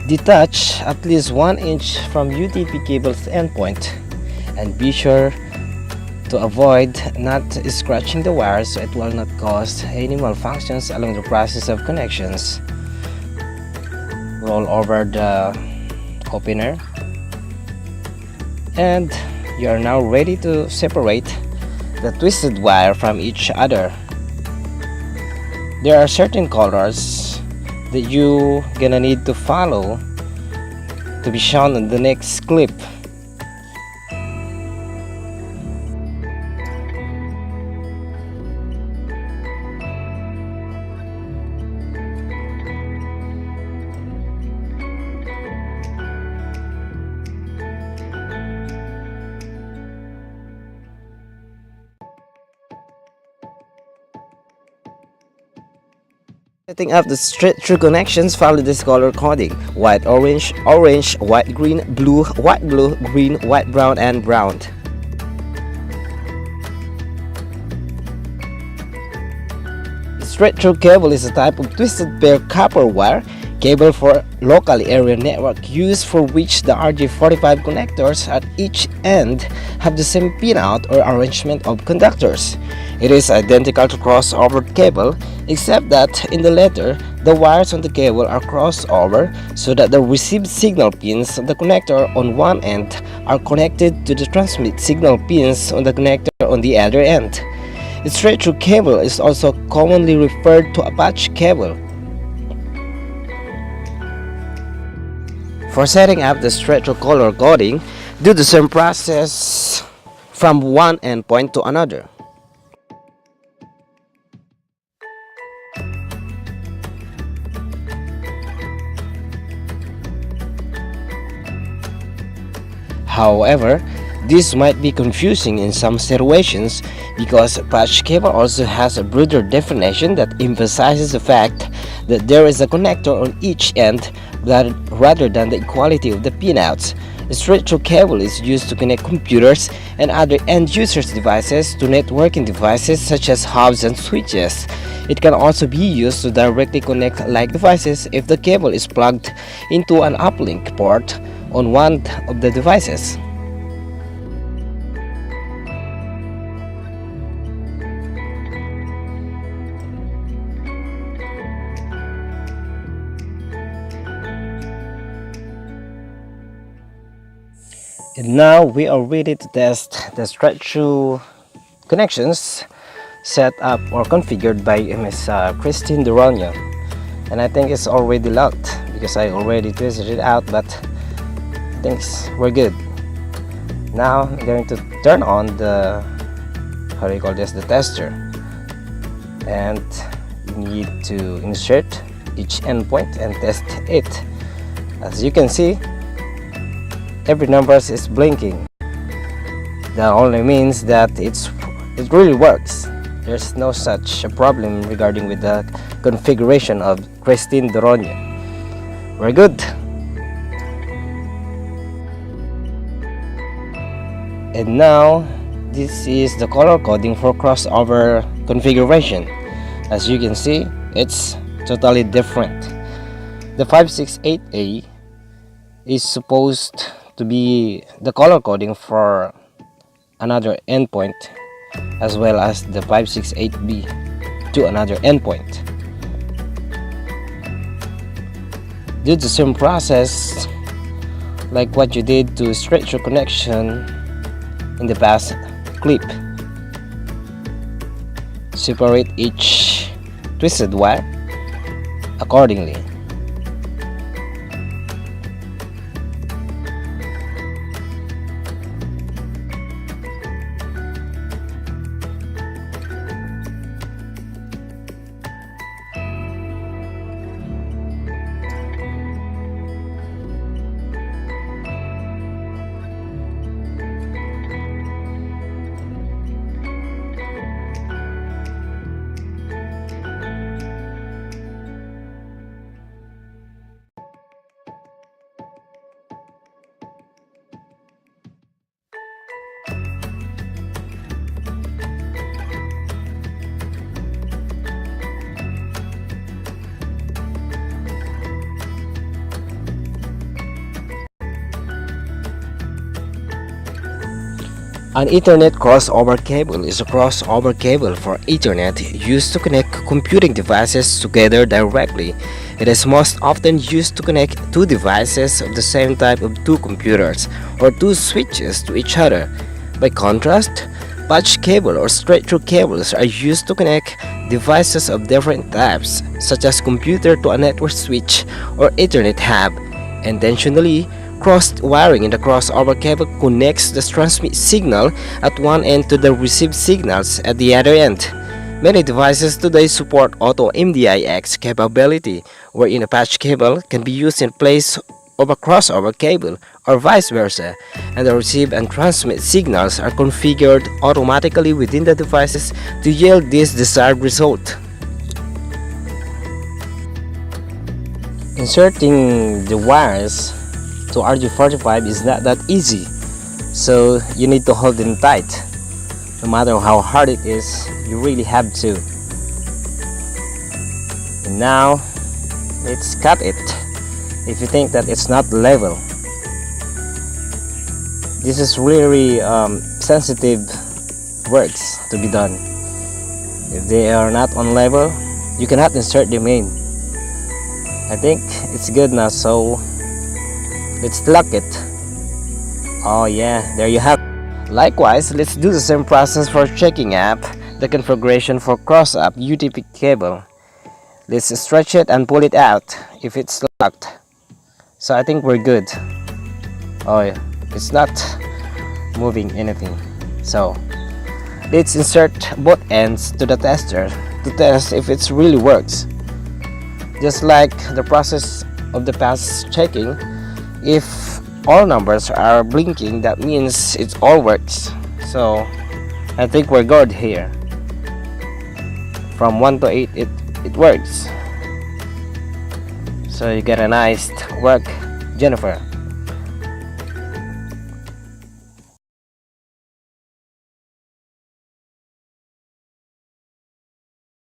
Detach at least 1 inch from UTP cable's endpoint and be sure to avoid not scratching the wire so it will not cause any malfunctions along the process of connections. Roll over the opener and you are now ready to separate the twisted wire from each other. There are certain colors that you gonna need to follow to be shown in the next clip. Setting up the straight-through connections, follow this color coding: white, orange, orange, white, green, blue, green, white, brown, and brown. The straight-through cable is a type of twisted pair copper wire cable for local area network use for which the RJ45 connectors at each end have the same pinout or arrangement of conductors. It is identical to crossover cable except that in the latter, the wires on the cable are crossed over so that the received signal pins of the connector on one end are connected to the transmit signal pins on the connector on the other end. The straight-through cable is also commonly referred to a patch cable. For setting up the straight-through color coding, do the same process from one endpoint to another. However, this might be confusing in some situations because patch cable also has a broader definition that emphasizes the fact that there is a connector on each end rather than the equality of the pinouts. A straight-through cable is used to connect computers and other end-users' devices to networking devices such as hubs and switches. It can also be used to directly connect like devices if the cable is plugged into an uplink port on one of the devices. And now we are ready to test the straight-through connections set up or configured by Ms. Christine Doroño. And I think it's already locked because I already tested it out, but I think we're good. Now I'm going to turn on the, the tester. And you need to insert each endpoint and test it. As you can see, every number is blinking. That only means that it really works. There's no such a problem regarding with the configuration of Christine Doroño. We're good. And now this is the color coding for crossover configuration. As you can see, it's totally different. The 568A is supposed to be the color coding for another endpoint, as well as the 568B to another endpoint. Do the same process like what you did to straight-through connection in the past clip. Separate each twisted wire accordingly. An Ethernet crossover cable is a crossover cable for Ethernet used to connect computing devices together directly. It is most often used to connect two devices of the same type of two computers or two switches to each other. By contrast, patch cable or straight-through cables are used to connect devices of different types, such as computer to a network switch or Ethernet hub. Intentionally, crossed wiring in the crossover cable connects the transmit signal at one end to the received signals at the other end. Many devices today support auto MDIX capability, wherein a patch cable can be used in place of a crossover cable or vice versa, and the receive and transmit signals are configured automatically within the devices to yield this desired result. Inserting the wires to RG45 is not that easy, so you need to hold them tight. No matter how hard it is, you really have to. And now, let's cut it. If you think that it's not level, this is really sensitive works to be done. If they are not on level, you cannot insert them in. I think it's good now, so let's lock it. Oh yeah, there you have it. Likewise, let's do the same process for checking up the configuration for cross-up UTP cable. Let's stretch it and pull it out if it's locked. So I think we're good. Oh yeah, it's not moving anything. So let's insert both ends to the tester to test if it really works. Just like the process of the past checking, if all numbers are blinking, that means it all works. So I think we're good here. From 1 to 8 it works. So you get a nice work, Jennifer.